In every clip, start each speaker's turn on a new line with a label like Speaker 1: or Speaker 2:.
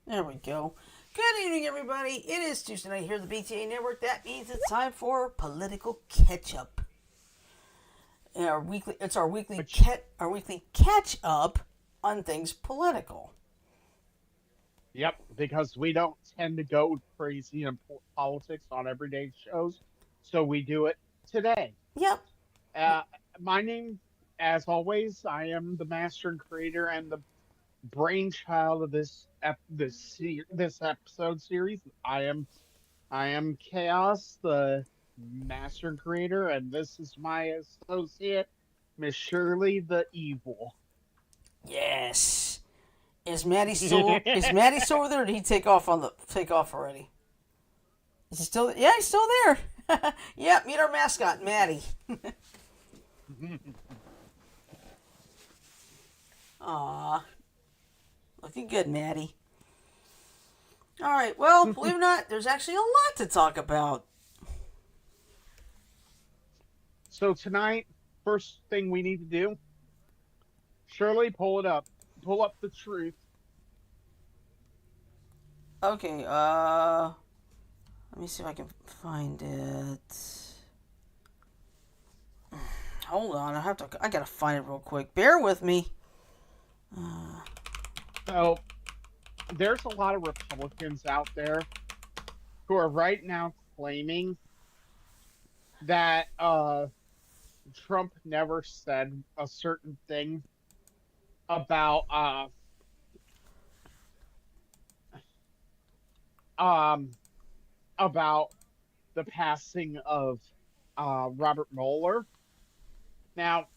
Speaker 1: There we go. Good evening, everybody. It is Tuesday night here at the BTA Network. That means it's time for political catch-up. And it's our weekly
Speaker 2: Which,
Speaker 1: catch-up on things political.
Speaker 2: yep, because we don't tend to go crazy in politics on everyday shows, so we do it today.
Speaker 1: Yep.
Speaker 2: Uh, my name, as always, I am the master and creator and the brainchild of this episode series. I am Chaos, the master and creator, and this is my associate, Miss Shirley the Evil.
Speaker 1: Yes. Is Maddie still over there, or did he take off already? Is he still? Yeah, he's still there. Yep. Meet our mascot, Maddie. Aw, looking good, Maddie. All right. Well, believe it or not, there's actually a lot to talk about.
Speaker 2: So tonight, first thing we need to do, Shirley, pull it up. Pull up the truth.
Speaker 1: Okay. Let me see if I can find it. Hold on. I gotta find it real quick. Bear with me.
Speaker 2: So there's a lot of Republicans out there who are right now claiming that Trump never said a certain thing about um about the passing of Robert Mueller. Now,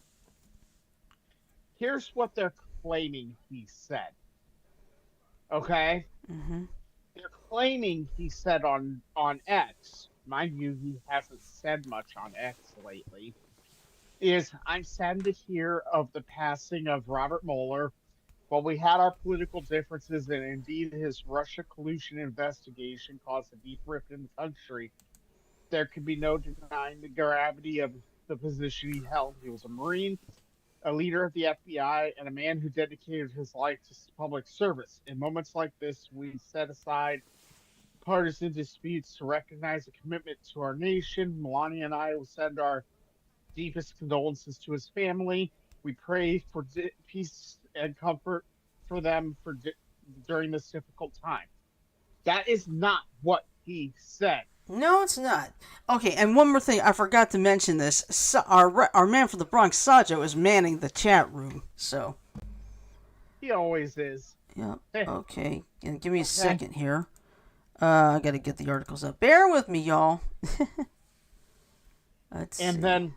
Speaker 2: here's what they're claiming he said. Okay?
Speaker 1: Mm-hmm.
Speaker 2: They're claiming he said on X. Mind you, he hasn't said much on X lately. Is I'm saddened to hear of the passing of Robert Mueller. While we had our political differences, and indeed his Russia collusion investigation caused a deep rift in the country, there could be no denying the gravity of the position he held. He was a Marine, a leader of the FBI, and a man who dedicated his life to public service. In moments like this, we set aside partisan disputes to recognize a commitment to our nation. Melania and I will send our deepest condolences to his family. We pray for peace and comfort for them during this difficult time. That is not what he said.
Speaker 1: No, it's not. Okay, and one more thing. I forgot to mention this. Our man from the Bronx, Sajo, is manning the chat room. So.
Speaker 2: He always is.
Speaker 1: Yeah.
Speaker 2: Hey,
Speaker 1: Okay. And give me a
Speaker 2: okay.
Speaker 1: second here. I gotta get the articles up. Bear with me, y'all. Let's see.
Speaker 2: And then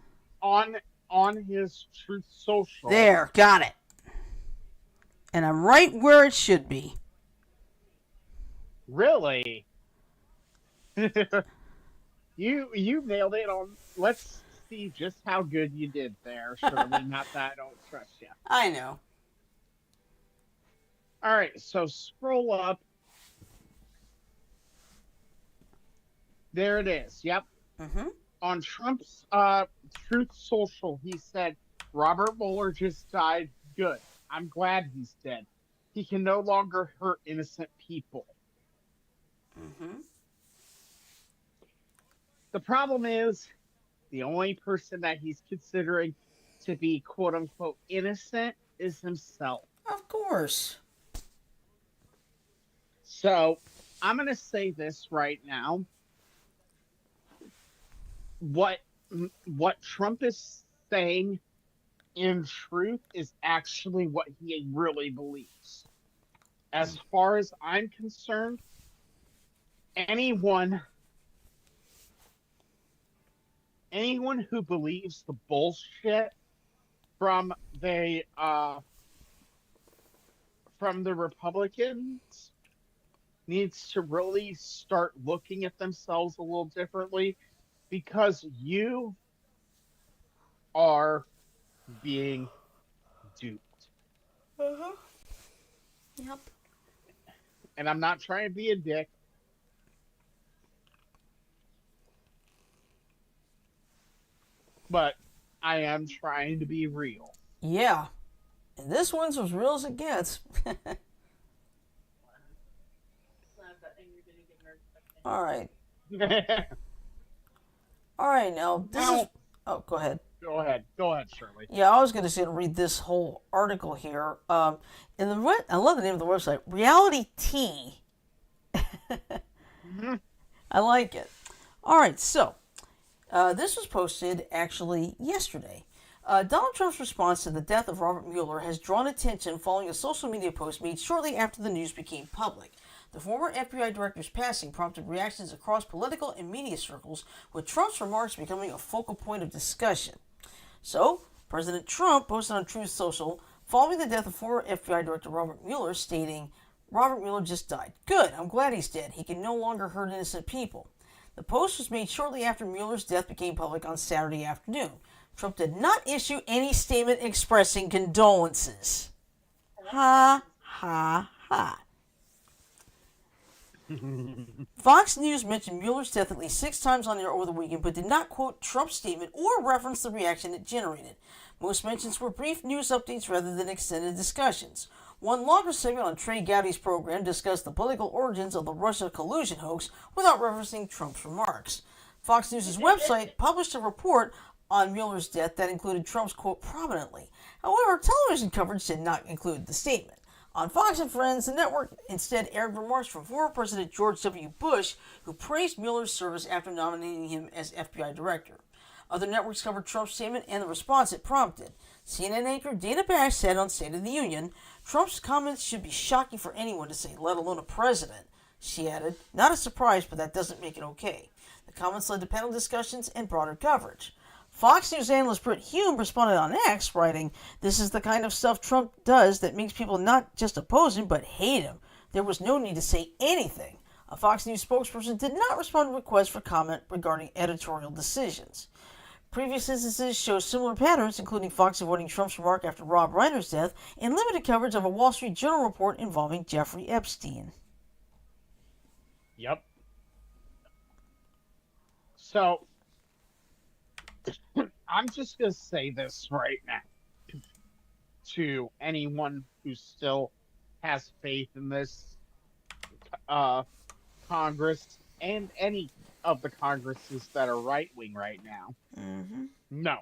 Speaker 2: on his Truth Social.
Speaker 1: There, got it. And I'm right where it should be.
Speaker 2: Really? You nailed it on. Let's see just how good you did there, Shirley. Not that I don't trust you.
Speaker 1: I know.
Speaker 2: All right, so scroll up. There it is. Yep.
Speaker 1: Mm-hmm.
Speaker 2: On Trump's Truth Social, he said, Robert Mueller just died. Good. I'm glad he's dead. He can no longer hurt innocent people.
Speaker 1: Mm-hmm.
Speaker 2: The problem is, the only person that he's considering to be quote unquote innocent is himself.
Speaker 1: Of course.
Speaker 2: So, I'm going to say this right now. What Trump is saying in truth is actually what he really believes. As far as I'm concerned, anyone who believes the bullshit from the Republicans needs to really start looking at themselves a little differently, because you are being duped.
Speaker 1: Uh-huh. Yep.
Speaker 2: And I'm not trying to be a dick, but I am trying to be real.
Speaker 1: Yeah. And this one's as real as it gets. All right. All right, now, this is...
Speaker 2: Now,
Speaker 1: Oh, go ahead.
Speaker 2: go ahead, Shirley.
Speaker 1: Yeah, I was going to say to read this whole article here. I love the name of the website, Reality Tea.
Speaker 2: Mhm.
Speaker 1: I like it. All right, so this was posted actually yesterday. Donald Trump's response to the death of Robert Mueller has drawn attention following a social media post made shortly after the news became public. The former FBI director's passing prompted reactions across political and media circles, with Trump's remarks becoming a focal point of discussion. So, President Trump posted on Truth Social following the death of former FBI Director Robert Mueller, stating, "Robert Mueller just died. Good, I'm glad he's dead. He can no longer hurt innocent people." The post was made shortly after Mueller's death became public on Saturday afternoon. Trump did not issue any statement expressing condolences. Ha, ha, ha. Fox News mentioned Mueller's death at least 6 times on air over the weekend, but did not quote Trump's statement or reference the reaction it generated. Most mentions were brief news updates rather than extended discussions. One longer segment on Trey Gowdy's program discussed the political origins of the Russia collusion hoax without referencing Trump's remarks. Fox News' website published a report on Mueller's death that included Trump's quote prominently. However, television coverage did not include the statement. On Fox and Friends, the network instead aired remarks from former President George W. Bush, who praised Mueller's service after nominating him as FBI director. Other networks covered Trump's statement and the response it prompted. CNN anchor Dana Bash said on State of the Union, "Trump's comments should be shocking for anyone to say, let alone a president." She added, "Not a surprise, but that doesn't make it okay." The comments led to panel discussions and broader coverage. Fox News analyst Britt Hume responded on X, writing, "This is the kind of stuff Trump does that makes people not just oppose him, but hate him. There was no need to say anything." A Fox News spokesperson did not respond to requests for comment regarding editorial decisions. Previous instances show similar patterns, including Fox avoiding Trump's remark after Rob Reiner's death and limited coverage of a Wall Street Journal report involving Jeffrey Epstein.
Speaker 2: Yep. So, I'm just going to say this right now to anyone who still has faith in this Congress and any of the Congresses that are right wing right now.
Speaker 1: Mm-hmm.
Speaker 2: No.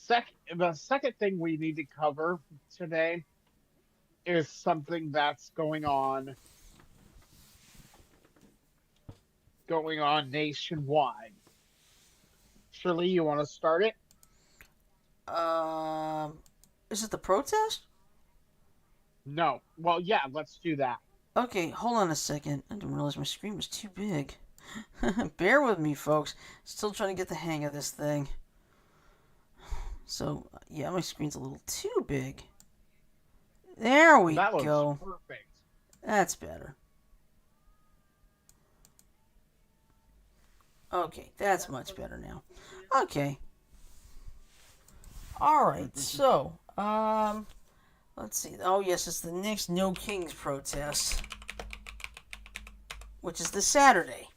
Speaker 2: The second thing we need to cover today is something that's going on nationwide. Shirley, you want to start it?
Speaker 1: Is it the protest?
Speaker 2: No. Well, yeah, let's do that.
Speaker 1: Okay, hold on a second. I didn't realize my screen was too big. Bear with me, folks. Still trying to get the hang of this thing. So, yeah, my screen's a little too big. There we
Speaker 2: That
Speaker 1: go.
Speaker 2: looks perfect.
Speaker 1: That's better. Okay, that's much better now. Okay. Alright, so, let's see. Oh, yes, it's the next No Kings protest, which is this Saturday.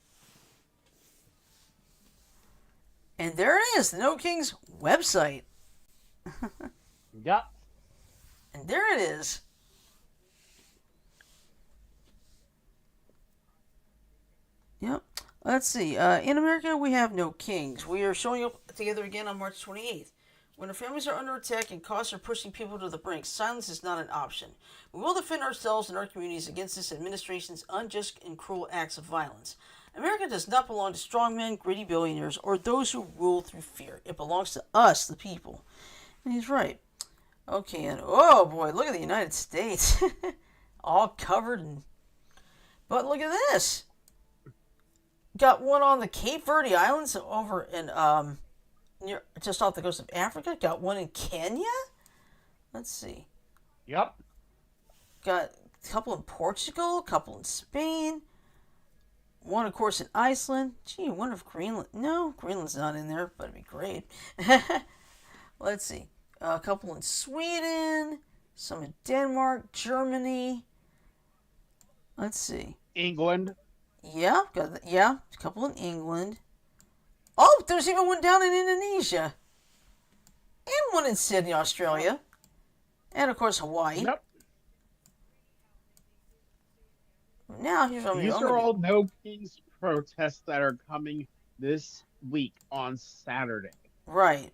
Speaker 1: And there it is, the No Kings website.
Speaker 2: Yep.
Speaker 1: And there it is. Yep. Let's see. In America, we have no kings. We are showing up together again on March 28th. When our families are under attack and costs are pushing people to the brink, silence is not an option. We will defend ourselves and our communities against this administration's unjust and cruel acts of violence. America does not belong to strongmen, greedy billionaires, or those who rule through fear. It belongs to us, the people. And he's right. Okay, and oh boy, look at the United States. All covered in... But look at this. Got one on the Cape Verde Islands over in, near, just off the coast of Africa. Got one in Kenya. Let's see.
Speaker 2: Yep.
Speaker 1: Got a couple in Portugal, a couple in Spain. One, of course, in Iceland. Gee, I wonder if Greenland... No, Greenland's not in there, but it'd be great. Let's see. A couple in Sweden. Some in Denmark, Germany. Let's see.
Speaker 2: England.
Speaker 1: Yeah, a couple in England. Oh, there's even one down in Indonesia. And one in Sydney, Australia. And, of course, Hawaii.
Speaker 2: Yep.
Speaker 1: Now, Now, here's what
Speaker 2: These
Speaker 1: I'm
Speaker 2: are
Speaker 1: gonna do.
Speaker 2: all no kings protests that are coming this week on Saturday.
Speaker 1: Right.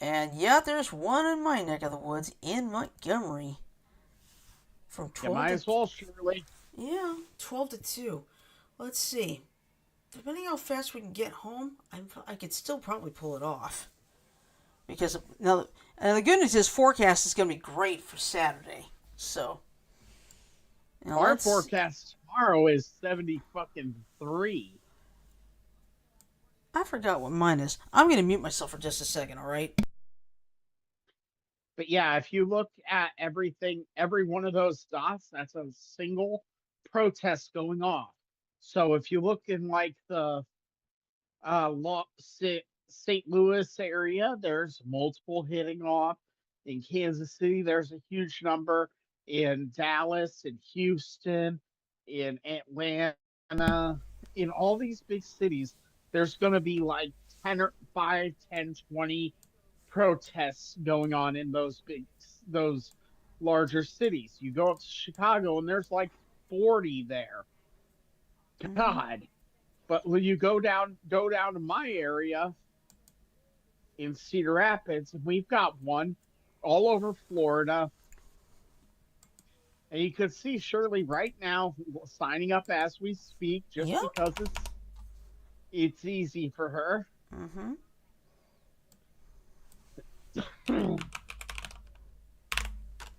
Speaker 1: And yeah, there's one in my neck of the woods in Montgomery from
Speaker 2: You
Speaker 1: 12
Speaker 2: might
Speaker 1: to
Speaker 2: as well, Shirley.
Speaker 1: yeah, 12 to 2. Let's see. Depending how fast we can get home, I could still probably pull it off. Because now, and the good news is forecast is going to be great for Saturday. So,
Speaker 2: Our
Speaker 1: let's.
Speaker 2: forecast tomorrow is 70 fucking 3.
Speaker 1: I forgot what mine is. I'm going to mute myself for just a second. All right.
Speaker 2: But yeah, if you look at everything, every one of those dots, that's a single protest going off. So if you look in like the St. Louis area, there's multiple hitting off. In Kansas City, there's a huge number. In Dallas, in Houston, in Atlanta, in all these big cities, there's going to be like 10 or 5, 10, 20 protests going on in those larger cities. You go up to Chicago and there's like 40 there.
Speaker 1: Mm-hmm.
Speaker 2: God. But when you go down to my area in Cedar Rapids, and we've got one all over Florida. And you could see Shirley right now signing up as we speak, just
Speaker 1: Yep.
Speaker 2: because it's easy for her.
Speaker 1: Mm-hmm.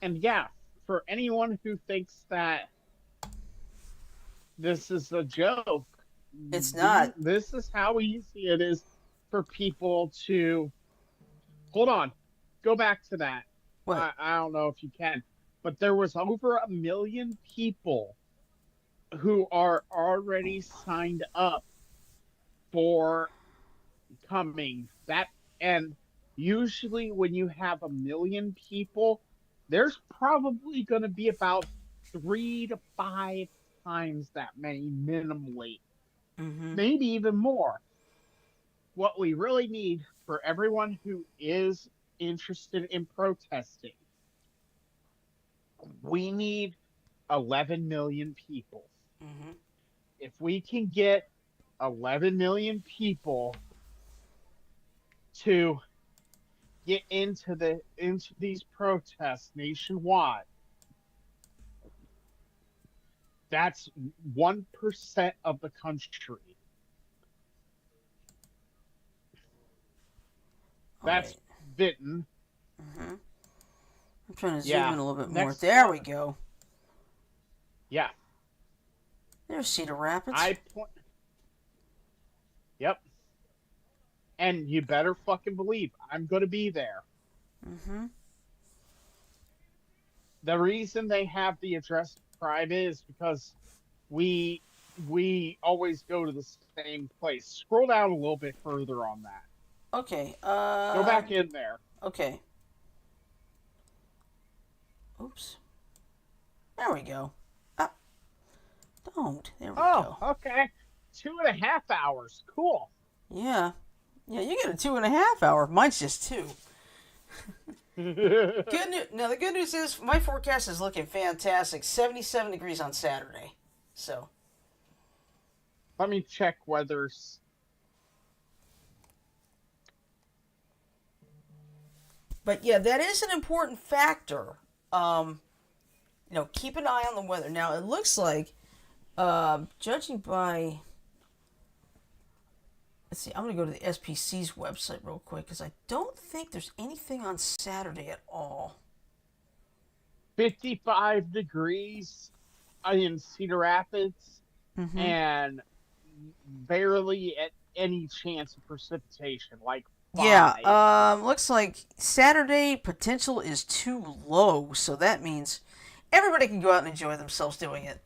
Speaker 2: And yeah, for anyone who thinks that this is a joke,
Speaker 1: It's not.
Speaker 2: this is how easy it is for people to hold on. Go back to that.
Speaker 1: What?
Speaker 2: I don't know if you can, but there was over 1 million people who are already signed up for coming. That and usually when you have 1 million people, there's probably going to be about 3 to 5 times that many minimally,
Speaker 1: Mm-hmm.
Speaker 2: maybe even more. What we really need for everyone who is interested in protesting, we need 11 million people.
Speaker 1: Mm-hmm.
Speaker 2: If we can get 11 million people to get into these protests nationwide, that's 1% of the country.
Speaker 1: All
Speaker 2: That's
Speaker 1: right.
Speaker 2: Vinton.
Speaker 1: Mm-hmm. I'm trying to zoom
Speaker 2: Yeah.
Speaker 1: in a little bit more.
Speaker 2: Next
Speaker 1: There
Speaker 2: door.
Speaker 1: we go.
Speaker 2: Yeah.
Speaker 1: There's Cedar Rapids.
Speaker 2: I point. Yep. And you better fucking believe I'm going to be there.
Speaker 1: Mm-hmm.
Speaker 2: The reason they have the address private is because we we always go to the same place. Scroll down a little bit further on that.
Speaker 1: Okay.
Speaker 2: Go back in there.
Speaker 1: Okay. Oops. There we go. Ah, don't. There we
Speaker 2: Oh,
Speaker 1: go.
Speaker 2: okay. 2.5 hours. Cool.
Speaker 1: Yeah. Yeah, you get a 2.5 hour. Mine's just 2. Good news. Now the good news is my forecast is looking fantastic. 77 degrees on Saturday. So.
Speaker 2: Let me check weathers.
Speaker 1: But yeah, that is an important factor. Keep an eye on the weather. Now it looks like, judging by. Let's see. I'm gonna go to the SPC's website real quick because I don't think there's anything on Saturday at all.
Speaker 2: 55 degrees in Cedar Rapids
Speaker 1: Mm-hmm.
Speaker 2: and barely at any chance of precipitation, like
Speaker 1: Yeah.
Speaker 2: 5.
Speaker 1: Looks like Saturday potential is too low, so that means everybody can go out and enjoy themselves doing it.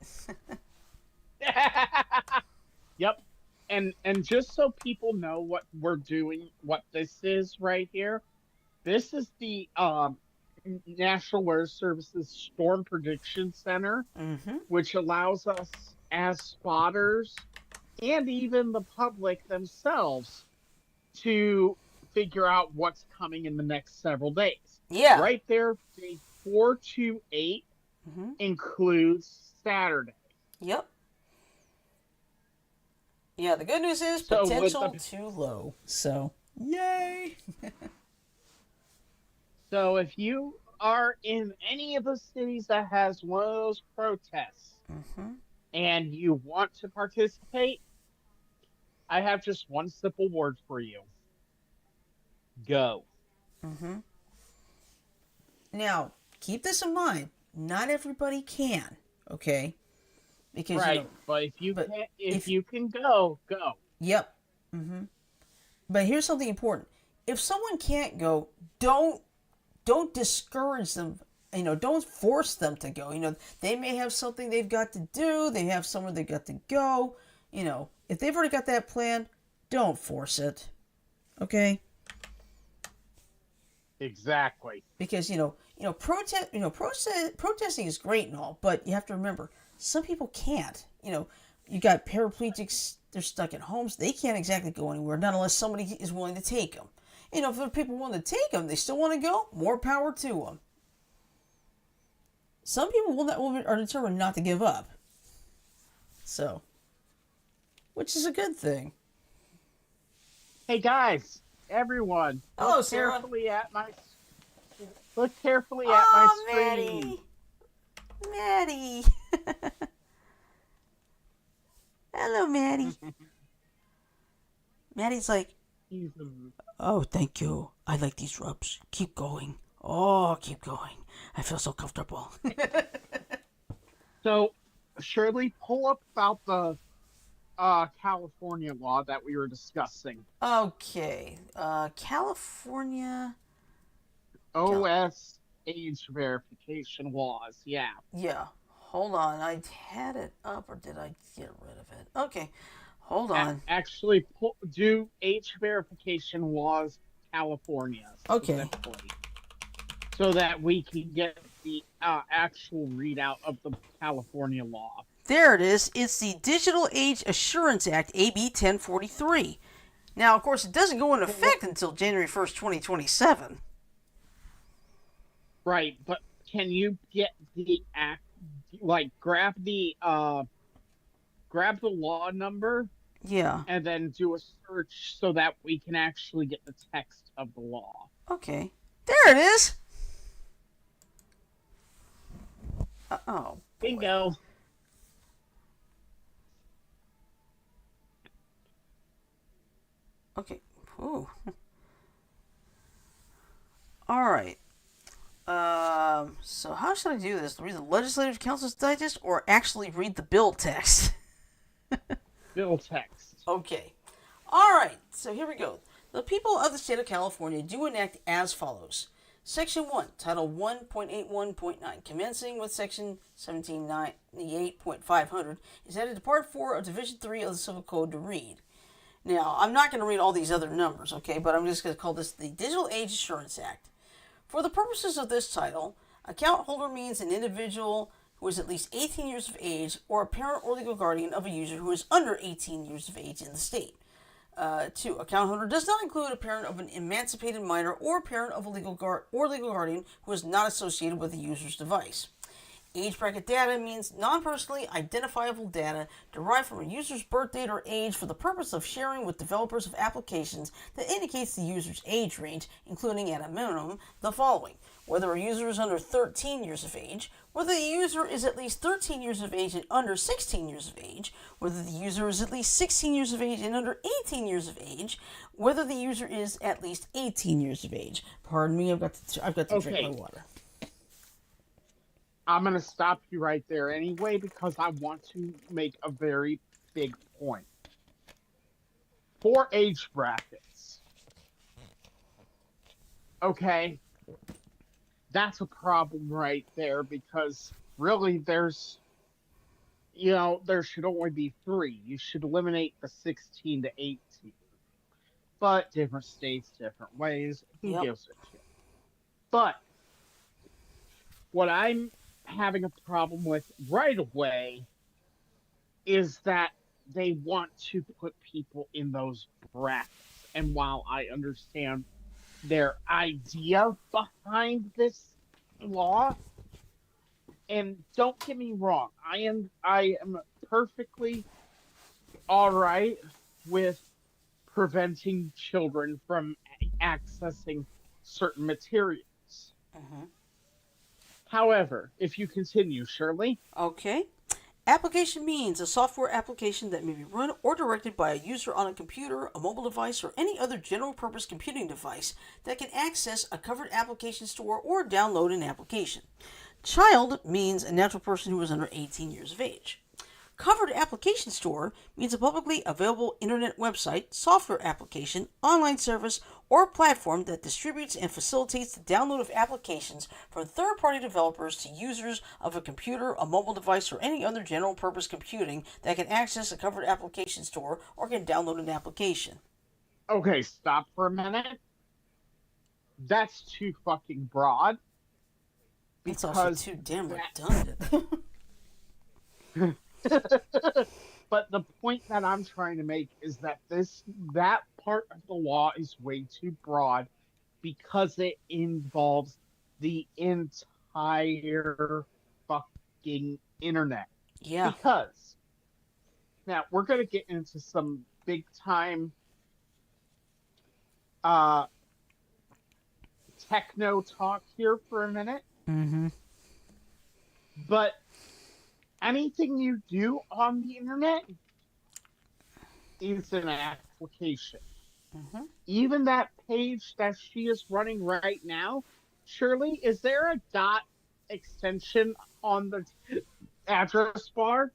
Speaker 2: Yep. And just so people know what we're doing, what this is right here, this is the National Weather Service's Storm Prediction Center,
Speaker 1: Mm-hmm.
Speaker 2: which allows us as spotters and even the public themselves to figure out what's coming in the next several days.
Speaker 1: Yeah.
Speaker 2: Right there, day 4 to 8
Speaker 1: Mm-hmm.
Speaker 2: includes Saturday.
Speaker 1: Yep. Yeah, the good news is
Speaker 2: So with
Speaker 1: potential
Speaker 2: the
Speaker 1: too low. So, yay!
Speaker 2: so if you are in any of the cities that has one of those protests
Speaker 1: Mm-hmm.
Speaker 2: and you want to participate, I have just one simple word for you. Go.
Speaker 1: Mm-hmm. Now, keep this in mind. Not everybody can, okay? Because,
Speaker 2: Right. But
Speaker 1: but
Speaker 2: if
Speaker 1: if,
Speaker 2: you can go, go.
Speaker 1: yep. Mm-hmm. But here's something important. If someone can't go, don't discourage them. Don't force them to go. They may have something they've got to do. They have somewhere they've got to go. If they've already got that plan, don't force it. Okay?
Speaker 2: Exactly.
Speaker 1: Because protesting is great and all, but you have to remember some people can't. You got paraplegics; they're stuck at homes. They can't exactly go anywhere, not unless somebody is willing to take them. If there are people willing to take them, they still want to go. More power to them. Some people are determined not to give up. So, which is a good thing.
Speaker 2: Hey guys, everyone,
Speaker 1: Hello, Sarah.
Speaker 2: look carefully at my
Speaker 1: Oh,
Speaker 2: screen.
Speaker 1: Maddie. Hello, Maddie. Maddie's like, oh, thank you. I like these rubs. Keep going. Oh, keep going. I feel so comfortable.
Speaker 2: So, Shirley, pull up about the California law that we were discussing.
Speaker 1: Okay. California. Cal-
Speaker 2: OS age verification laws. Yeah.
Speaker 1: yeah. Hold on. I had it up or did I get rid of it? Okay. Hold on.
Speaker 2: Actually, do age verification laws California
Speaker 1: Okay.
Speaker 2: specifically, so that we can get the actual readout of the California law.
Speaker 1: There it is. It's the Digital Age Assurance Act, AB 1043. Now, of course, it doesn't go into effect until January 1st, 2027.
Speaker 2: Right, but can you get the act, like grab the law number
Speaker 1: Yeah.
Speaker 2: and then do a search so that we can actually get the text of the law?
Speaker 1: Okay. There it is. Oh, boy.
Speaker 2: Bingo.
Speaker 1: Okay. Ooh. All right. So how should I do this? Read the Legislative Council's Digest or actually read the bill text?
Speaker 2: Bill text.
Speaker 1: Okay. All right. So here we go. The people of the state of California do enact as follows. Section 1, Title 1.81.9, commencing with Section 1798.500, is added to Part 4 of Division 3 of the Civil Code to read. Now, I'm not going to read all these other numbers, okay, but I'm just going to call this the Digital Age Assurance Act. For the purposes of this title, account holder means an individual who is at least 18 years of age or a parent or legal guardian of a user who is under 18 years of age in the state. 2. Account holder does not include a parent of an emancipated minor or a parent of a legal guardian who is not associated with the user's device. Age bracket data means non-personally identifiable data derived from a user's birth date or age for the purpose of sharing with developers of applications that indicates the user's age range, including at a minimum the following: whether a user is under 13 years of age, whether the user is at least 13 years of age and under 16 years of age, whether the user is at least 16 years of age and under 18 years of age, whether the user is at least 18 years of age. Pardon me, I've got to drink my water.
Speaker 2: I'm going to stop you right there anyway because I want to make a very big point. For age brackets, okay, that's a problem right there because really there should only be three. You should eliminate the 16 to 18. But different states, different ways. Who
Speaker 1: Yep.
Speaker 2: gives a shit? But what I'm having a problem with right away is that they want to put people in those brackets. And while I understand their idea behind this law, and don't get me wrong, I am perfectly all right with preventing children from accessing certain materials.
Speaker 1: Hmm.
Speaker 2: However, if you continue, Shirley.
Speaker 1: Okay. Application means a software application that may be run or directed by a user on a computer, a mobile device, or any other general purpose computing device that can access a covered application store or download an application. Child means a natural person who is under 18 years of age. Covered application store means a publicly available internet website, software application, online service, or platform that distributes and facilitates the download of applications from third party developers to users of a computer, a mobile device, or any other general purpose computing that can access a covered application store or can download an application.
Speaker 2: Okay, stop for a minute. That's too fucking broad
Speaker 1: It's also
Speaker 2: because
Speaker 1: too damn
Speaker 2: that.
Speaker 1: redundant.
Speaker 2: But the point that I'm trying to make is that that part of the law is way too broad because it involves the entire fucking internet.
Speaker 1: Yeah.
Speaker 2: Because now we're going to get into some big time uh techno talk here for a minute,
Speaker 1: Mm-hmm.
Speaker 2: but anything you do on the internet is an application.
Speaker 1: Mm-hmm.
Speaker 2: Even that page that she is running right now, Shirley, is there a dot extension on the address bar?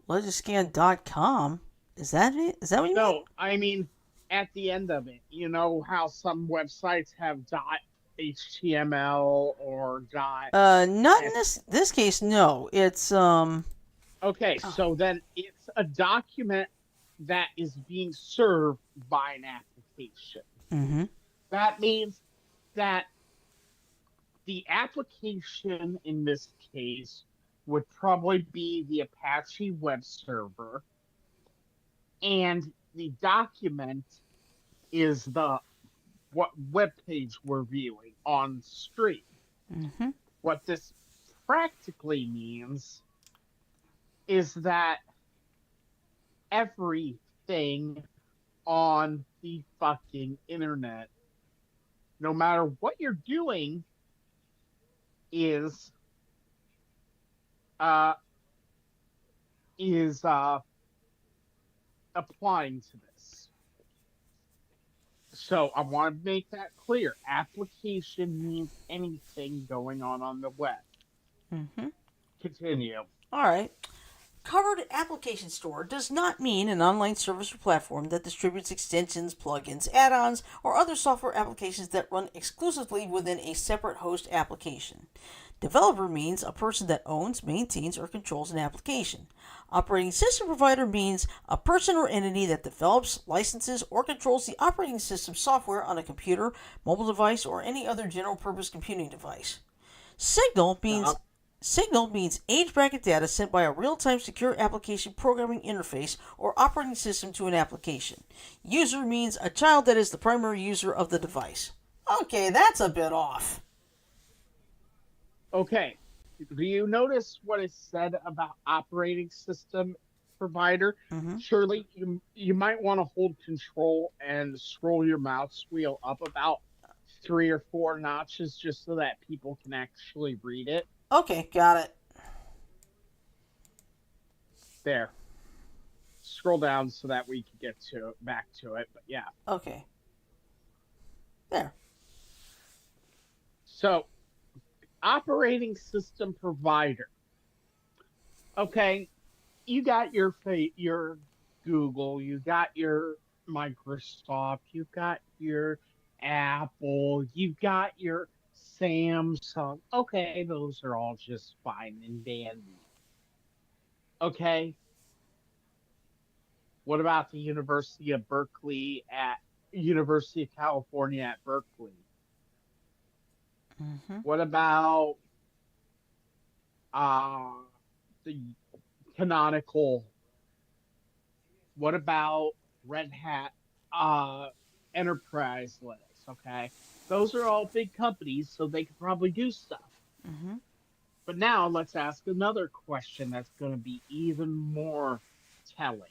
Speaker 1: Legiscan.com. Is that it? Is that what you mean?
Speaker 2: No, I mean at the end of it. You know how some websites have dot HTML or dot
Speaker 1: Not in
Speaker 2: S.
Speaker 1: this case. No, it's
Speaker 2: Okay,
Speaker 1: oh,
Speaker 2: so then it's a document that is being served by an application.
Speaker 1: mm-hmm.
Speaker 2: That means that the application in this case would probably be the Apache web server, and the document is the what web page we're viewing on stream.
Speaker 1: Mm-hmm.
Speaker 2: What this practically means is that everything on the fucking internet, no matter what you're doing, is uh is applying to this. So I want to make that clear. Application means anything going on the web.
Speaker 1: Mm-hmm.
Speaker 2: Continue.
Speaker 1: All right. Covered application store does not mean an online service or platform that distributes extensions, plugins, add-ons, or other software applications that run exclusively within a separate host application. Developer means a person that owns, maintains, or controls an application. Operating system provider means a person or entity that develops, licenses, or controls the operating system software on a computer, mobile device, or any other general purpose computing device. Signal means
Speaker 2: Stop.
Speaker 1: Signal means age bracket data sent by a real-time secure application programming interface or operating system to an application. User means a child that is the primary user of the device. Okay, that's a bit off.
Speaker 2: Okay. Do you notice what is said about operating system provider?
Speaker 1: Mm-hmm.
Speaker 2: Surely you might want to hold control and scroll your mouse wheel up about 3 or 4 notches just so that people can actually read it.
Speaker 1: Okay, got it.
Speaker 2: There. Scroll down so that we can get to back to it. But yeah.
Speaker 1: Okay, there.
Speaker 2: So operating system provider. Okay, you got your Google, you got your Microsoft, you got your Apple, you got your Samsung. Okay, those are all just fine and dandy. Okay, what about the University of California at Berkeley?
Speaker 1: Mm-hmm.
Speaker 2: What about uh the Canonical? What about Red Hat uh Enterprise Linux? Okay. Those are all big companies, so they could probably do stuff.
Speaker 1: Mm-hmm.
Speaker 2: But now let's ask another question that's going to be even more telling.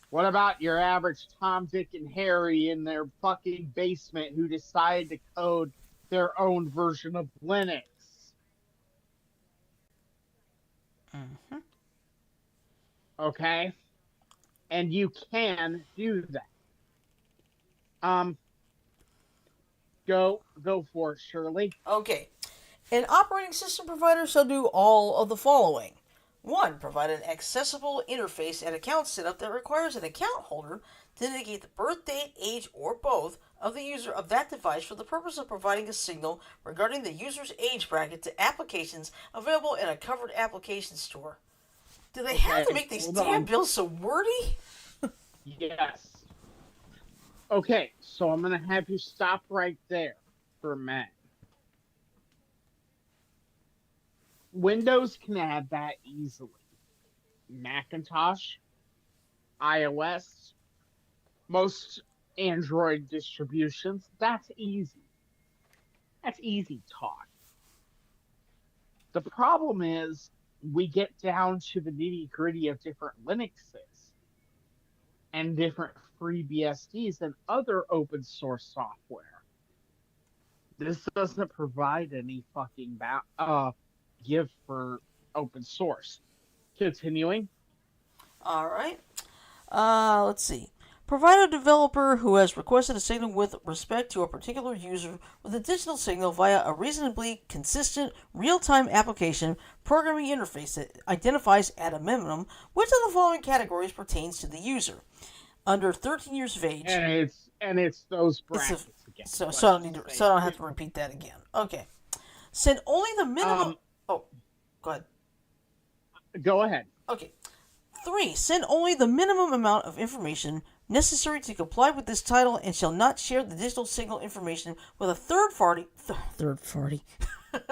Speaker 2: What about your average Tom, Dick, and Harry in their fucking basement who decide to code their own version of Linux?
Speaker 1: Mm-hmm.
Speaker 2: Okay? And you can do that. Um, go for it, Shirley.
Speaker 1: Okay. An operating system provider shall do all of the following. 1. Provide an accessible interface and account setup that requires an account holder to indicate the birth date, age, or both of the user of that device for the purpose of providing a signal regarding the user's age bracket to applications available in a covered application store. Do they have to
Speaker 2: Okay,
Speaker 1: make these
Speaker 2: hold
Speaker 1: damn
Speaker 2: on.
Speaker 1: bills so wordy?
Speaker 2: Yes. Okay, so I'm going to have you stop right there for a minute. Windows can add that easily. Macintosh, iOS, most Android distributions, that's easy. That's easy talk. The problem is we get down to the nitty gritty of different Linuxes and different free BSDs and other open source software. This doesn't provide any fucking give for open source. Continuing.
Speaker 1: Alright. Let's see. Provide a developer who has requested a signal with respect to a particular user with a digital signal via a reasonably consistent real-time application programming interface that identifies at a minimum which of the following categories pertains to the user. Under 13 years of age,
Speaker 2: And it's those
Speaker 1: it's a
Speaker 2: brackets again.
Speaker 1: so I don't need to, so I don't have to repeat that again. Okay. Send only the minimum. Oh, go ahead.
Speaker 2: Go ahead.
Speaker 1: Okay. 3. Send only the minimum amount of information necessary to comply with this title and shall not share the digital signal information with a third party. Third party.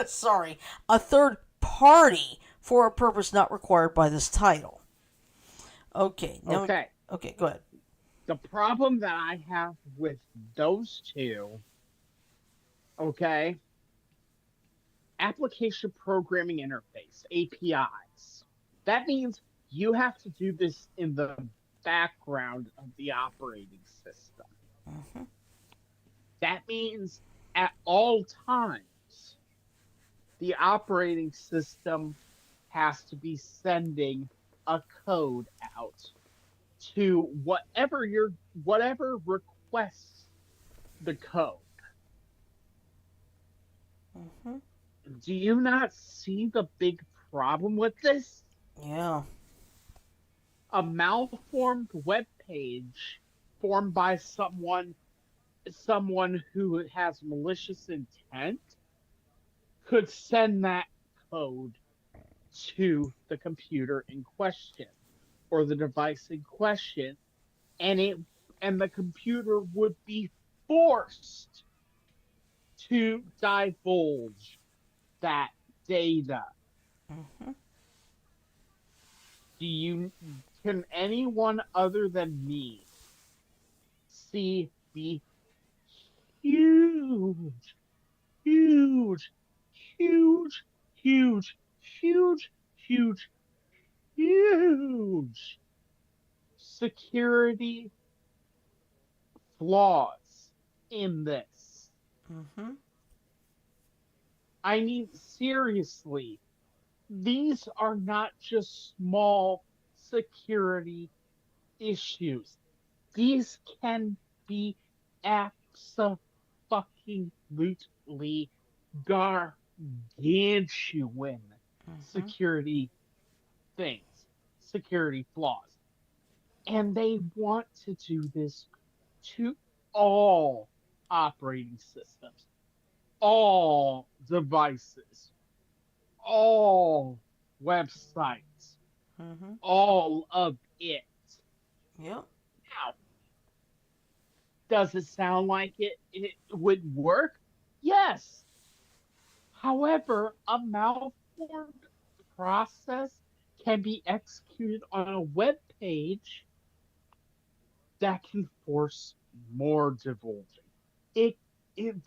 Speaker 1: Sorry. A third party for a purpose not required by this title. Okay. Now
Speaker 2: Okay.
Speaker 1: Okay, go ahead.
Speaker 2: The problem that I have with those two, okay, application programming interface, APIs. That means you have to do this in the background of the operating system.
Speaker 1: Mm-hmm.
Speaker 2: That means at all times, the operating system has to be sending a code out to whatever requests the code.
Speaker 1: Mm-hmm.
Speaker 2: Do you not see the big problem with this?
Speaker 1: Yeah.
Speaker 2: A malformed web page formed by someone who has malicious intent could send that code to the computer in question or the device in question, and the computer would be forced to divulge that data.
Speaker 1: Mm-hmm.
Speaker 2: Can anyone other than me see the huge, huge, huge, huge, huge, huge, huge security flaws in this?
Speaker 1: Mm-hmm.
Speaker 2: I mean, seriously, these are not just small security issues. These can be absolutely gargantuan
Speaker 1: Mm-hmm.
Speaker 2: security things, security flaws. And they want to do this to all operating systems, all devices, all websites,
Speaker 1: Mm-hmm.
Speaker 2: all of it.
Speaker 1: Yep.
Speaker 2: Now, does it sound like it would work? Yes. However, a malformed process can be executed on a web page that can force more divulging. It,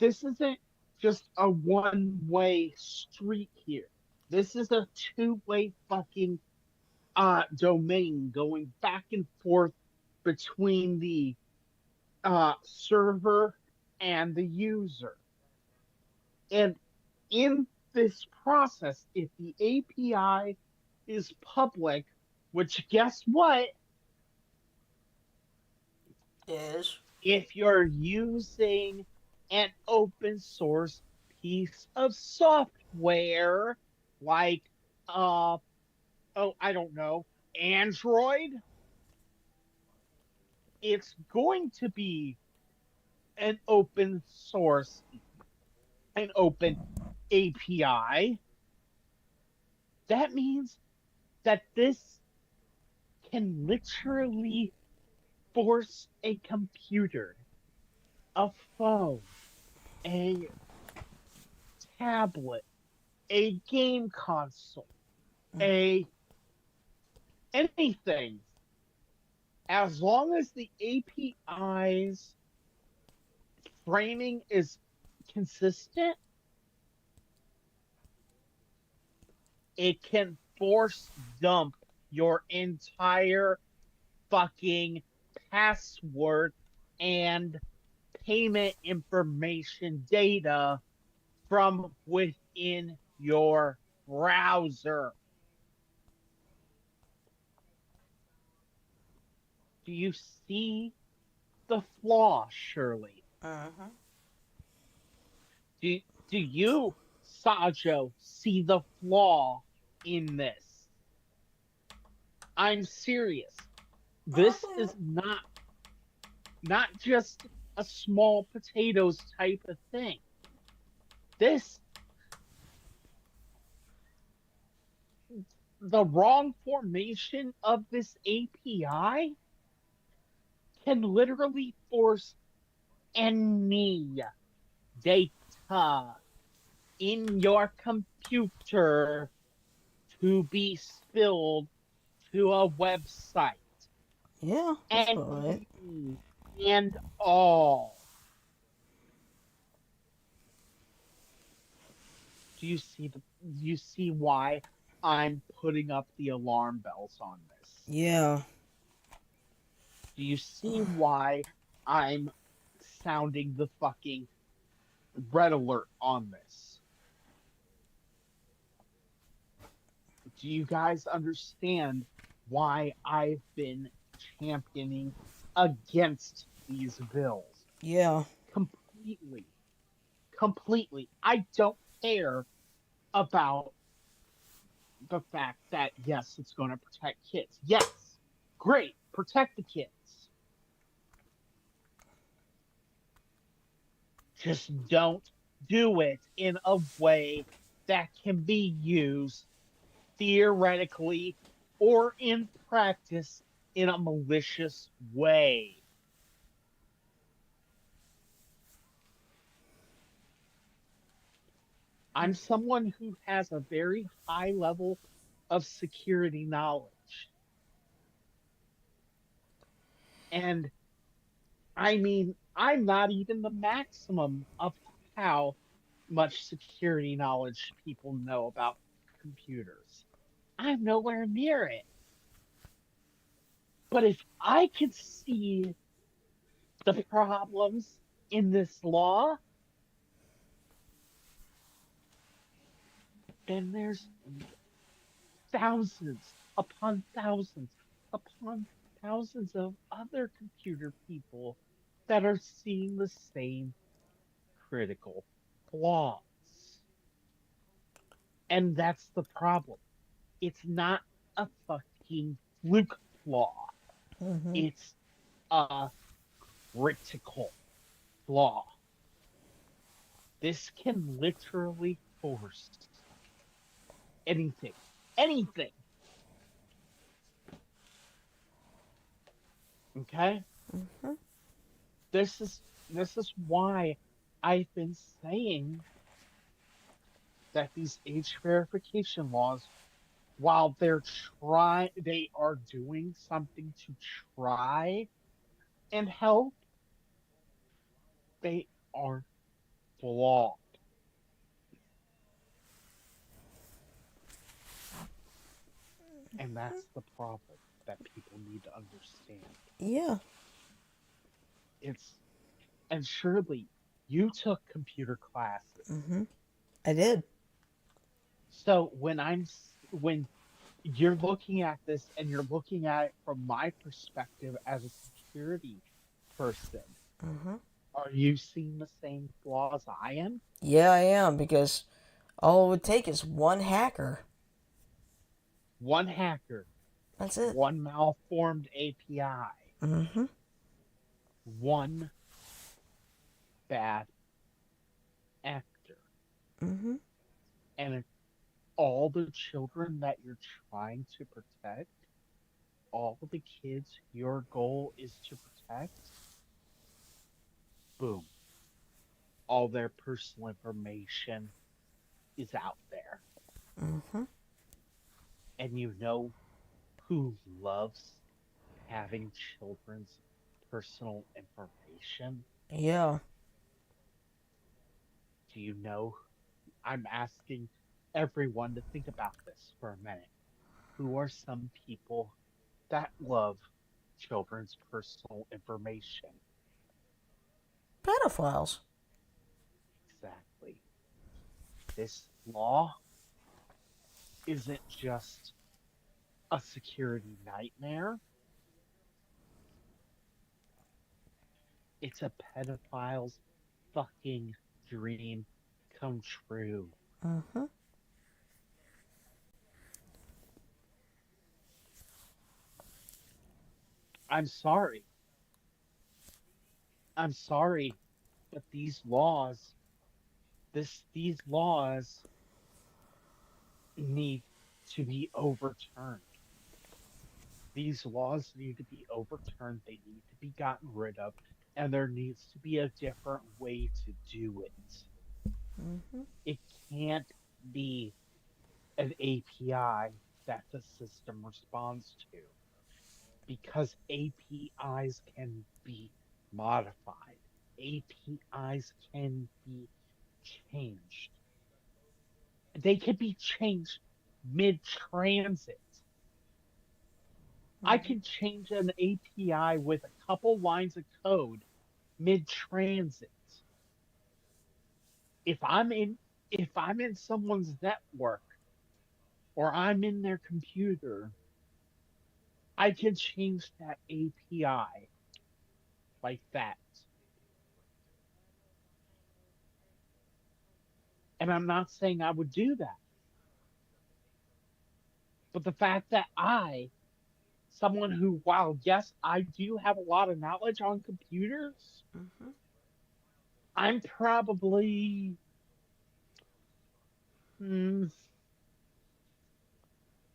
Speaker 2: this isn't just a one-way street here. This is a two-way fucking domain going back and forth between the server and the user. And in this process, if the API is public, which guess what?
Speaker 1: Is.
Speaker 2: If you're using an open source piece of software like I don't know, Android, it's going to be an open source, an open API. That means that this can literally force a computer, a phone, a tablet, a game console, a anything, as long as the API's framing is consistent, it can force dump your entire fucking password and payment information data from within your browser. Do you see the flaw, Shirley?
Speaker 1: Mm-hmm.
Speaker 2: Do, do you, Sajo, see the flaw in this? I'm serious. This is not just a small potatoes type of thing. This the wrong formation of this API can literally force any data in your computer to be spilled to a website.
Speaker 1: Yeah, that's about right.
Speaker 2: Any and all. Do you see why I'm putting up the alarm bells on this?
Speaker 1: Yeah.
Speaker 2: Do you see why I'm sounding the fucking red alert on this? Do you guys understand why I've been championing against these bills?
Speaker 1: Yeah.
Speaker 2: Completely. Completely. I don't care about the fact that, yes, it's going to protect kids. Yes, great, protect the kids. Just don't do it in a way that can be used theoretically or in practice in a malicious way. I'm someone who has a very high level of security knowledge. And I mean, I'm not even the maximum of how much security knowledge people know about computers. I'm nowhere near it. But if I can see the problems in this law, then there's thousands upon thousands of other computer people that are seeing the same critical flaws. And that's the problem. It's not a fucking fluke flaw.
Speaker 1: Mm-hmm.
Speaker 2: It's a critical flaw. This can literally force anything, anything. Okay?
Speaker 1: Mm-hmm.
Speaker 2: This is why I've been saying that these age verification laws, while they are doing something to try and help, they are flawed. And that's the problem that people need to understand.
Speaker 1: Yeah.
Speaker 2: It's and surely you took computer classes.
Speaker 1: Mm-hmm. I did.
Speaker 2: So when you're looking at this and you're looking at it from my perspective as a security person,
Speaker 1: Mm-hmm.
Speaker 2: are you seeing the same flaws I am?
Speaker 1: Yeah, I am, because all it would take is one hacker.
Speaker 2: One hacker,
Speaker 1: That's it.
Speaker 2: one malformed API,
Speaker 1: Mm-hmm.
Speaker 2: one bad actor,
Speaker 1: Mm-hmm.
Speaker 2: and if all the children that you're trying to protect, all the kids your goal is to protect, boom, all their personal information is out there.
Speaker 1: Mm-hmm.
Speaker 2: And you know who loves having children's personal information?
Speaker 1: Yeah.
Speaker 2: Do you know? I'm asking everyone to think about this for a minute. Who are some people that love children's personal information?
Speaker 1: Pedophiles.
Speaker 2: Exactly. This law isn't just a security nightmare, it's a pedophile's fucking dream come true.
Speaker 1: Mm-hmm.
Speaker 2: I'm sorry. I'm sorry, but these laws need to be overturned. These laws need to be overturned. They need to be gotten rid of, and there needs to be a different way to do it.
Speaker 1: Mm-hmm.
Speaker 2: It can't be an API that the system responds to because APIs can be modified. APIs can be changed. They can be changed mid transit. I
Speaker 1: Mm-hmm.
Speaker 2: can change an API with a couple lines of code mid transit. If I'm in if I'm in someone's network or I'm in their computer, I can change that API like that. And I'm not saying I would do that. But the fact that someone who, while yes, I do have a lot of knowledge on computers,
Speaker 1: Mm-hmm.
Speaker 2: I'm probably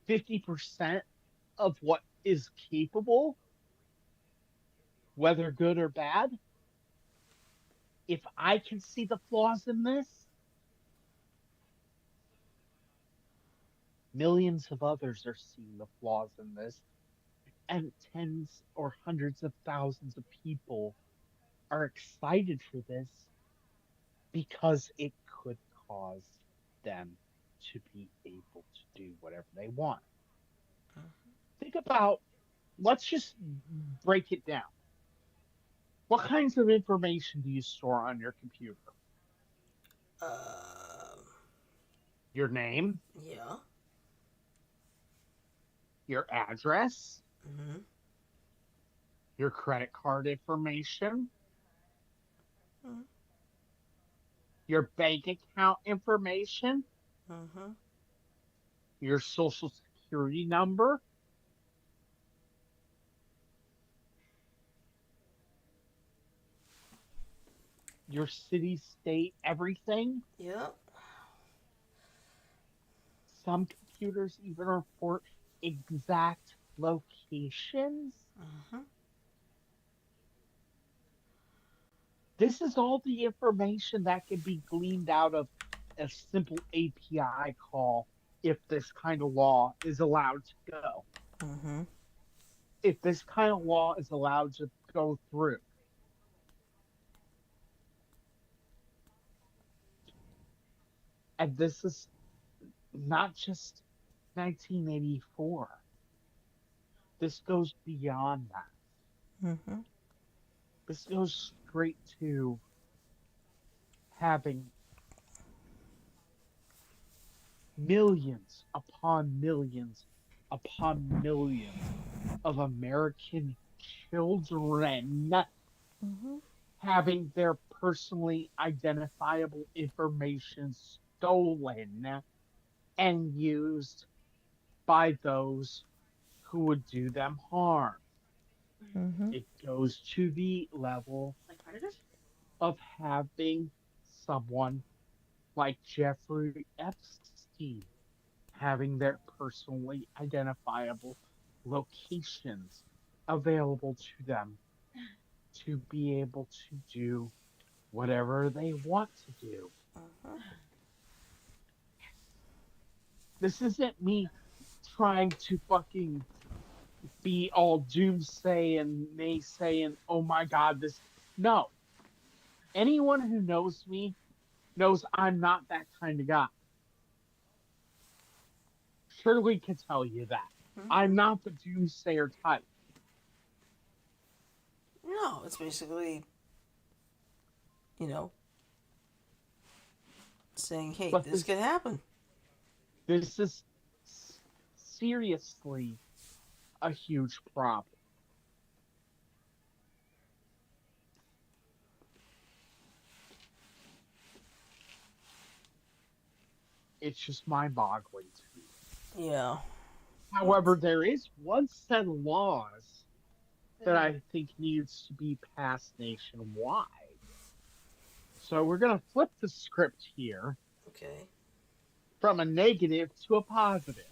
Speaker 2: 50% of what is capable, whether good or bad. If I can see the flaws in this, millions of others are seeing the flaws in this, and tens or hundreds of thousands of people are excited for this because it could cause them to be able to do whatever they want. Think about, let's just break it down. What kinds of information do you store on your computer?
Speaker 1: Uh,
Speaker 2: Your name,
Speaker 1: yeah.
Speaker 2: your address,
Speaker 1: Mm-hmm.
Speaker 2: your credit card information,
Speaker 1: Mm-hmm.
Speaker 2: your bank account information,
Speaker 1: Mm-hmm.
Speaker 2: your social security number, your city, state, everything.
Speaker 1: Yep.
Speaker 2: Some computers even report exact locations.
Speaker 1: Mm-hmm.
Speaker 2: This is all the information that can be gleaned out of a simple API call if this kind of law is allowed to go.
Speaker 1: Mm-hmm.
Speaker 2: If this kind of law is allowed to go through. And this is not just 1984. This goes beyond that.
Speaker 1: Mm-hmm.
Speaker 2: This goes straight to having millions upon millions of American children
Speaker 1: Mm-hmm.
Speaker 2: having their personally identifiable information stolen and used by those who would do them harm.
Speaker 1: Mm-hmm.
Speaker 2: It goes to the level of having someone like Jeffrey Epstein having their personally identifiable locations available to them to be able to do whatever they want to do. This isn't me trying to fucking be all doomsday and naysaying, oh my god, this. No. Anyone who knows me knows I'm not that kind of guy. Shirley can tell you that. I'm
Speaker 1: Mm-hmm.
Speaker 2: not the doomsayer type.
Speaker 1: No, it's basically, you know, saying, hey,
Speaker 2: But
Speaker 1: this could happen.
Speaker 2: this is seriously a huge problem. It's just mind boggling to me.
Speaker 1: Yeah.
Speaker 2: However, there is one set of laws that I think needs to be passed nationwide. So we're going to flip the script here
Speaker 1: Okay.
Speaker 2: from a negative to a positive.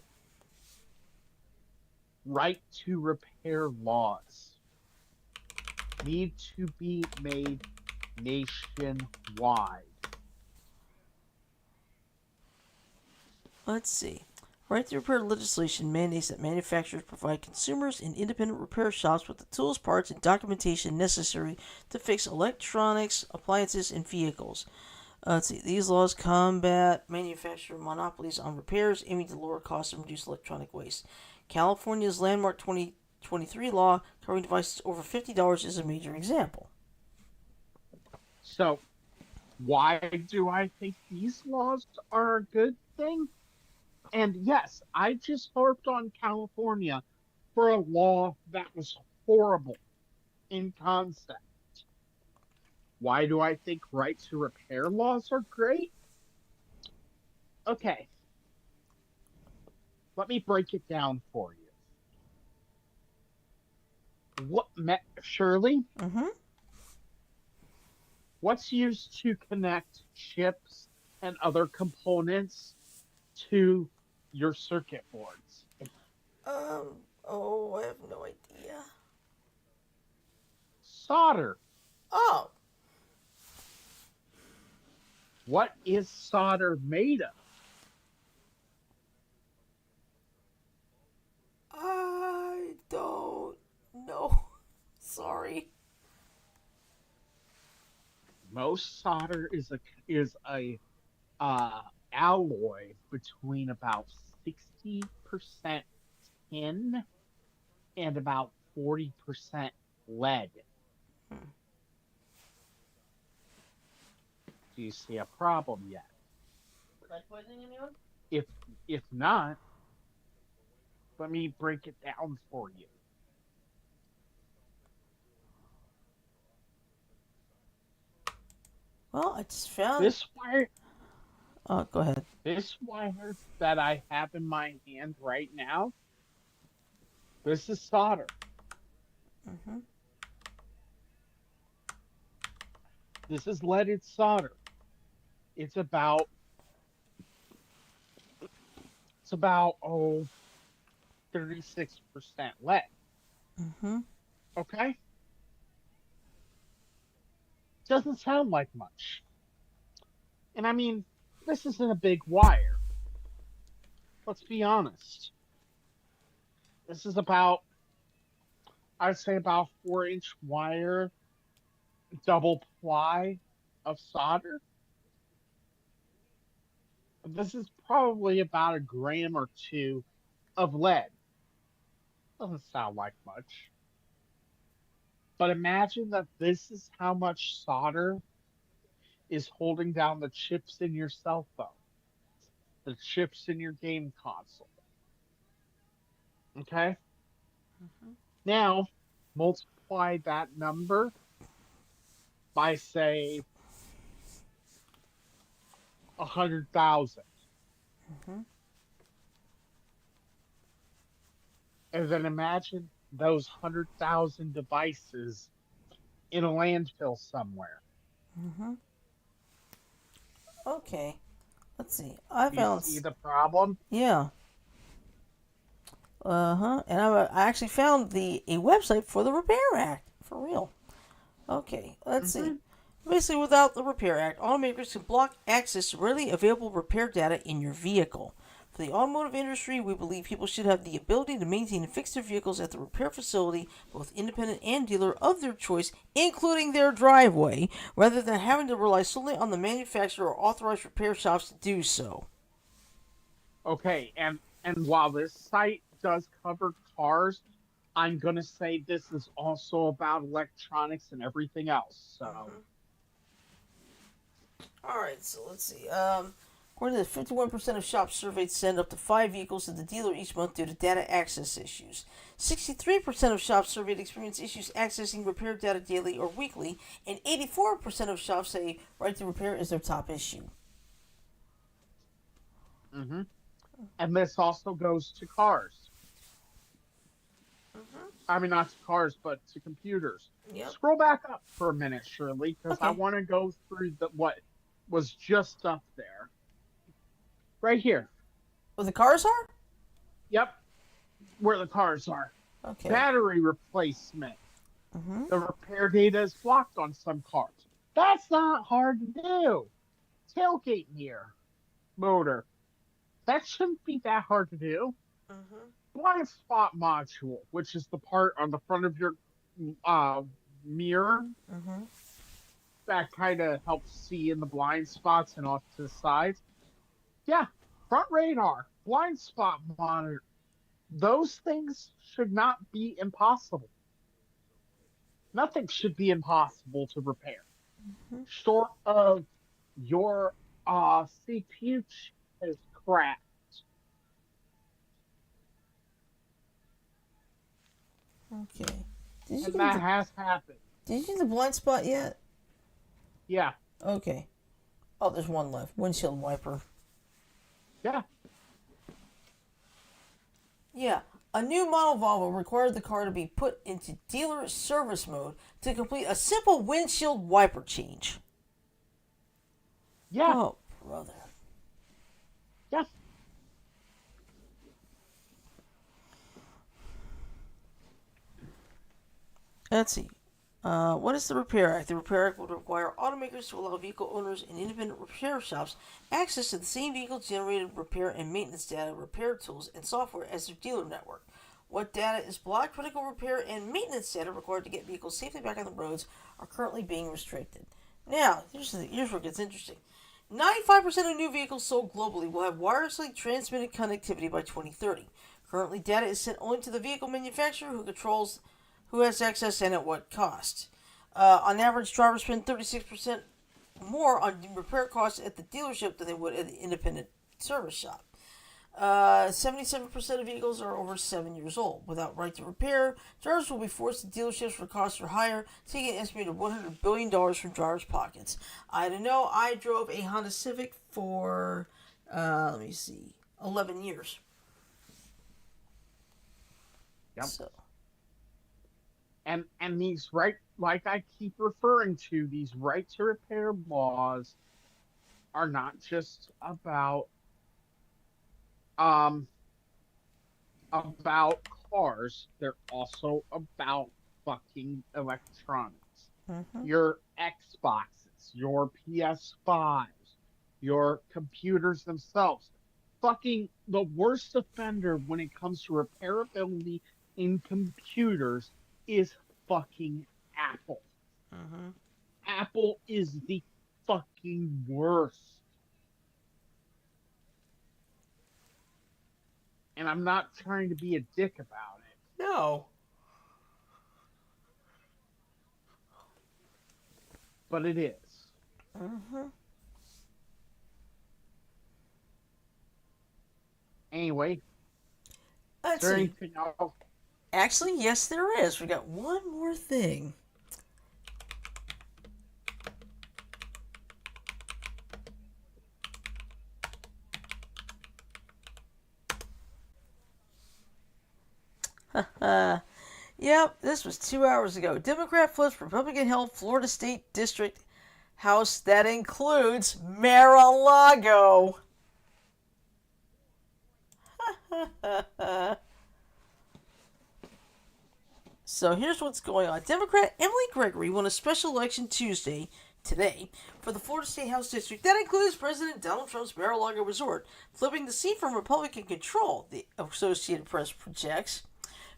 Speaker 2: Right to repair laws need to be made nationwide.
Speaker 1: Let's see. Right to repair legislation mandates that manufacturers provide consumers and independent repair shops with the tools, parts, and documentation necessary to fix electronics, appliances, and vehicles. Let's see. These laws combat manufacturer monopolies on repairs, aiming to lower costs and reduce electronic waste. California's landmark 2023 law covering devices over $50 is a major example.
Speaker 2: So, why do I think these laws are a good thing? And yes, I just harped on California for a law that was horrible in concept. Why do I think right to repair laws are great? Okay, let me break it down for you. Shirley,
Speaker 1: Mm-hmm.
Speaker 2: what's used to connect chips and other components to your circuit boards?
Speaker 1: Oh, I have no idea.
Speaker 2: Solder.
Speaker 1: Oh,
Speaker 2: What is solder made of?
Speaker 1: I don't know. Sorry.
Speaker 2: Most solder is a uh, alloy between about 60% tin and about 40% lead.
Speaker 1: Hmm.
Speaker 2: Do you see a problem yet?
Speaker 1: Lead poisoning, anyone?
Speaker 2: If if not, let me break it down for you.
Speaker 1: Well, I just found.
Speaker 2: This wire
Speaker 1: Oh, go ahead.
Speaker 2: this wire that I have in my hand right now, this is solder.
Speaker 1: Mm-hmm.
Speaker 2: This is leaded solder. It's about it's about 36% lead.
Speaker 1: Mm-hmm.
Speaker 2: Okay? Doesn't sound like much. And I mean, this isn't a big wire. Let's be honest. This is about, I'd say, about 4-inch wire, double ply of solder. This is probably about a gram or two of lead. Doesn't sound like much. But imagine that this is how much solder is holding down the chips in your cell phone, the chips in your game console. Okay?
Speaker 1: Mm-hmm.
Speaker 2: Now, multiply that number by, say, 100,000.
Speaker 1: Mm-hmm.
Speaker 2: And then imagine those 100,000 devices in a landfill somewhere.
Speaker 1: Mm-hmm. Okay. Let's see. I
Speaker 2: Do you
Speaker 1: found.
Speaker 2: see the problem?
Speaker 1: Yeah. Uh-huh. And I actually found a website for the Repair Act. For real. Okay. Let's see.
Speaker 2: Hmm.
Speaker 1: Basically, without the Repair Act, automakers can block access to readily available repair data in your vehicle. For the automotive industry, we believe people should have the ability to maintain and fix their vehicles at the repair facility, both independent and dealer of their choice, including their driveway, rather than having to rely solely on the manufacturer or authorized repair shops to do so.
Speaker 2: Okay, and while this site does cover cars, I'm gonna say this is also about electronics and everything else. So,
Speaker 1: Mm-hmm. All right, so let's see. According to 51% of shops surveyed send up to 5 vehicles to the dealer each month due to data access issues. 63% of shops surveyed experience issues accessing repair data daily or weekly, and 84% of shops say right to repair is their top issue.
Speaker 2: hmm and this also goes to cars.
Speaker 1: Mm-hmm.
Speaker 2: I mean, not to cars, but to computers.
Speaker 1: Yep.
Speaker 2: Scroll back up for a minute, Shirley, because I
Speaker 1: Okay.
Speaker 2: want to go through what was just up there. Right here.
Speaker 1: Well, the cars are?
Speaker 2: Yep, where the cars are.
Speaker 1: Okay.
Speaker 2: Battery replacement.
Speaker 1: Mm-hmm.
Speaker 2: The repair data is blocked on some cars. That's not hard to do. Tailgate mirror, motor. That shouldn't be that hard to do.
Speaker 1: Mm-hmm.
Speaker 2: Blind spot module, which is the part on the front of your uh, mirror
Speaker 1: Mm-hmm.
Speaker 2: that kind of helps see in the blind spots and off to the sides. Yeah, front radar, blind spot monitor. Those things should not be impossible. Nothing should be impossible to repair,
Speaker 1: Mm-hmm.
Speaker 2: short of your CPU is cracked.
Speaker 1: Okay. Did you
Speaker 2: And
Speaker 1: get
Speaker 2: that
Speaker 1: the
Speaker 2: has happened.
Speaker 1: Did you get the blind spot yet?
Speaker 2: Yeah,
Speaker 1: Okay. Oh, there's one left. Windshield wiper.
Speaker 2: yeah,
Speaker 1: Yeah, a new model Volvo required the car to be put into dealer service mode to complete a simple windshield wiper change.
Speaker 2: yeah,
Speaker 1: Oh, brother.
Speaker 2: yeah.
Speaker 1: Let's see. What is the Repair Act? The Repair Act would require automakers to allow vehicle owners and independent repair shops access to the same vehicle generated repair and maintenance data, repair tools, and software as their dealer network. What data is blocked, critical repair, and maintenance data required to get vehicles safely back on the roads are currently being restricted. Now, here's where it gets interesting. 95% of new vehicles sold globally will have wirelessly transmitted connectivity by 2030. Currently, data is sent only to the vehicle manufacturer who controls who has access and at what cost. On average, drivers spend 36% more on repair costs at the dealership than they would at the independent service shop. 77% of vehicles are over 7 years old. Without right to repair, drivers will be forced to dealerships where costs are higher, taking an estimated $100 billion from drivers' pockets. I don't know, I drove a Honda Civic for, let me see, 11 years.
Speaker 2: Yep.
Speaker 1: So,
Speaker 2: And these right, like I keep referring to, these right to repair laws are not just um about cars, they're also about fucking electronics.
Speaker 1: mm-hmm.
Speaker 2: Your Xboxes, your PS5s, your computers themselves. Fucking the worst offender when it comes to repairability in computers is fucking Apple.
Speaker 1: Mm-hmm.
Speaker 2: Apple is the fucking worst. And I'm not trying to be a dick about it.
Speaker 1: No.
Speaker 2: but it is.
Speaker 1: Mm-hmm.
Speaker 2: Anyway, is
Speaker 1: Let's
Speaker 2: there
Speaker 1: see.
Speaker 2: anything else?
Speaker 1: Actually, yes, there is. We got one more thing. Yep, this was 2 hours ago. Democrat flips Republican held Florida State District House that includes Mar-a-Lago. So here's what's going on. Democrat Emily Gregory won a special election Tuesday, today, for the Florida State House District. That includes President Donald Trump's Mar-a-Lago resort, flipping the seat from Republican control, the Associated Press projects.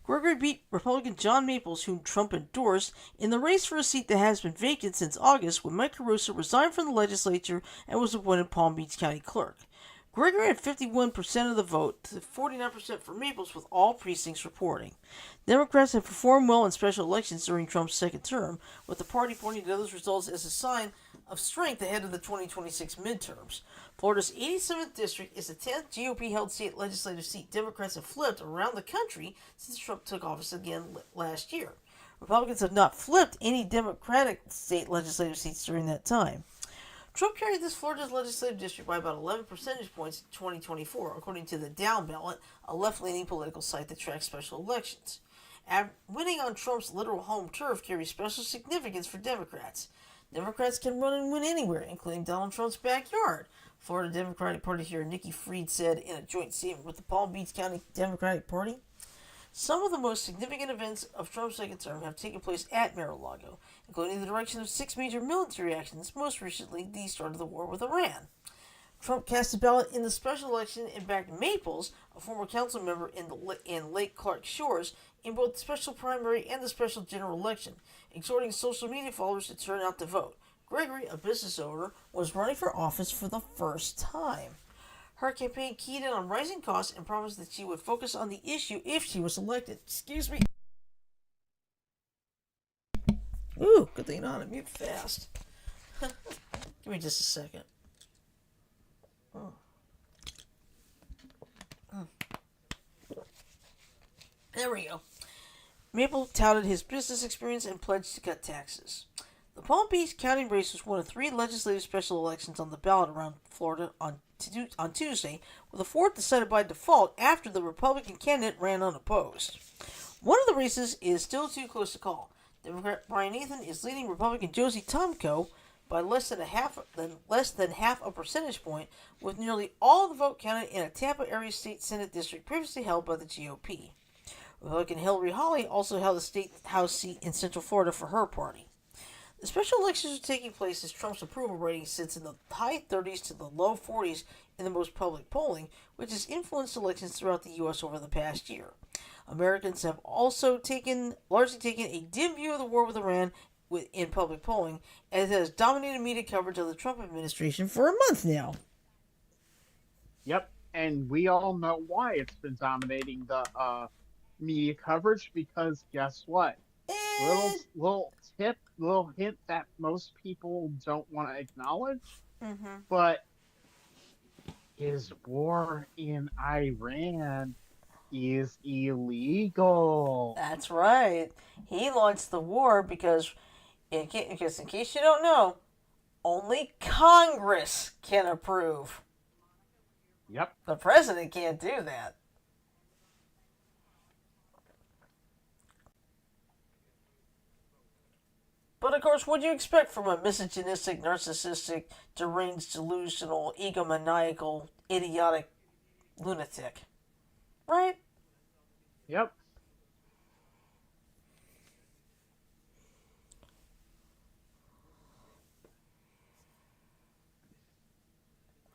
Speaker 1: Gregory beat Republican John Maples, whom Trump endorsed, in the race for a seat that has been vacant since August when Mike Caruso resigned from the legislature and was appointed Palm Beach County Clerk. Gregory had 51% of the vote, to 49% for Maples, with all precincts reporting. Democrats have performed well in special elections during Trump's second term, with the party pointing to those results as a sign of strength ahead of the 2026 midterms. Florida's 87th district is the 10th GOP-held state legislative seat Democrats have flipped around the country since Trump took office again last year. Republicans have not flipped any Democratic state legislative seats during that time. Trump carried this Florida's legislative district by about 11 percentage points in 2024, according to the Down Ballot, a left-leaning political site that tracks special elections. Winning on Trump's literal home turf carries special significance for Democrats. Democrats can run and win anywhere, including Donald Trump's backyard. Florida Democratic Party Chair Nikki Fried said in a joint statement with the Palm Beach County Democratic Party. Some of the most significant events of Trump's second term have taken place at Mar-a-Lago, including the direction of 6 major military actions, most recently the start of the war with Iran. Trump cast a ballot in the special election and backed Maples, a former council member in Lake Clark Shores, in both the special primary and the special general election, exhorting social media followers to turn out to vote. Gregory, a business owner, was running for office for the first time. Her campaign keyed in on rising costs and promised that she would focus on the issue if she was elected. Excuse me. Ooh, good thing you know how to mute fast. Give me just a second. Oh. There we go. Maple touted his business experience and pledged to cut taxes. The Palm Beach County race was one of 3 legislative special elections on the ballot around Florida on Tuesday, with a fourth decided by default after the Republican candidate ran unopposed. One of the races is still too close to call. Democrat Brian Nathan is leading Republican Josie Tomko by less than half a percentage point, with nearly all the vote counted in a Tampa area state Senate district previously held by the GOP. Republican Hillary Hawley also held a state House seat in Central Florida for her party. The special elections are taking place as Trump's approval rating sits in the high 30s to the low 40s in the most public polling, which has influenced elections throughout the U.S. over the past year. Americans have also largely taken a dim view of the war with Iran in public polling, as it has dominated media coverage of the Trump administration for a month now.
Speaker 2: Yep, and we all know why it's been dominating the media coverage, because guess what? Little tip, little hint that most people don't want to acknowledge, but his war in Iran is illegal.
Speaker 1: That's right. He launched the war because in case you don't know, only Congress can approve.
Speaker 2: Yep.
Speaker 1: The president can't do that. But of course, what do you expect from a misogynistic, narcissistic, deranged, delusional, egomaniacal, idiotic lunatic? Right?
Speaker 2: Yep.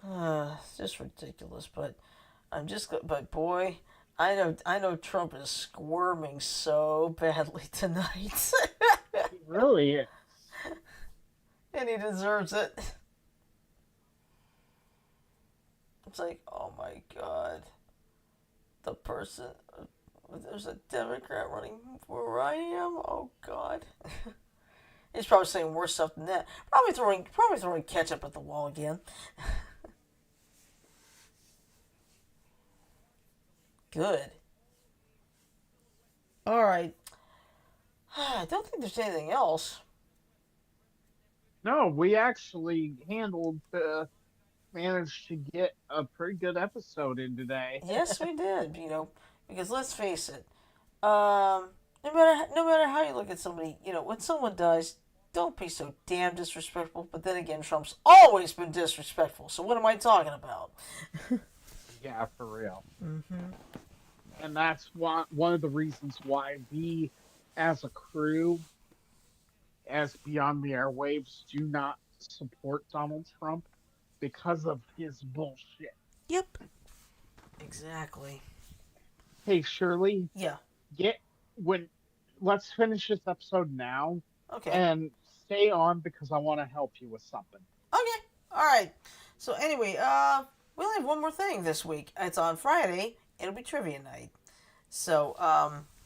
Speaker 1: It's just ridiculous. But but boy, I know Trump is squirming so badly tonight.
Speaker 2: It really is.
Speaker 1: And he deserves it. It's like, oh my god. The person There's a Democrat running for where I am. Oh God. He's probably saying worse stuff than that. Probably throwing ketchup at the wall again. Good. All right. I don't think there's anything else.
Speaker 2: No, we actually managed to get a pretty good episode in today.
Speaker 1: Yes, we did. Because let's face it. No matter how you look at somebody, when someone dies, don't be so damn disrespectful. But then again, Trump's always been disrespectful. So what am I talking about?
Speaker 2: Yeah, for real.
Speaker 1: Mm-hmm.
Speaker 2: And that's one of the reasons why we, as a crew, as Beyond the Airwaves, do not support Donald Trump because of his bullshit.
Speaker 1: Yep. Exactly.
Speaker 2: Hey, Shirley,
Speaker 1: Yeah.
Speaker 2: get when let's finish this episode now
Speaker 1: Okay.
Speaker 2: and stay on because I want to help you with something.
Speaker 1: Okay. All right. So anyway, we only have one more thing this week. It's on Friday. It'll be trivia night. So,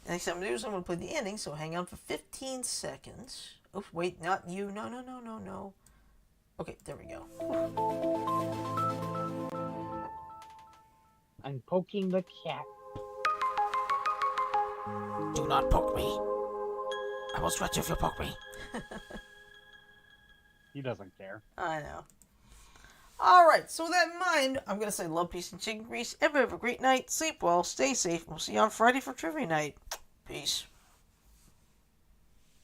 Speaker 1: next thing I'm gonna do is I'm gonna play the ending. So hang on for 15 seconds. Oh, wait, not you. No, no, no, no, no. Okay, there we go.
Speaker 2: I'm poking the cat.
Speaker 1: Do not poke me. I will stretch if you poke me.
Speaker 2: He doesn't care.
Speaker 1: I know. Alright, so with that in mind, I'm going to say love, peace, and chicken grease. Everybody have a great night. Sleep well, stay safe. We'll see you on Friday for trivia night. Peace.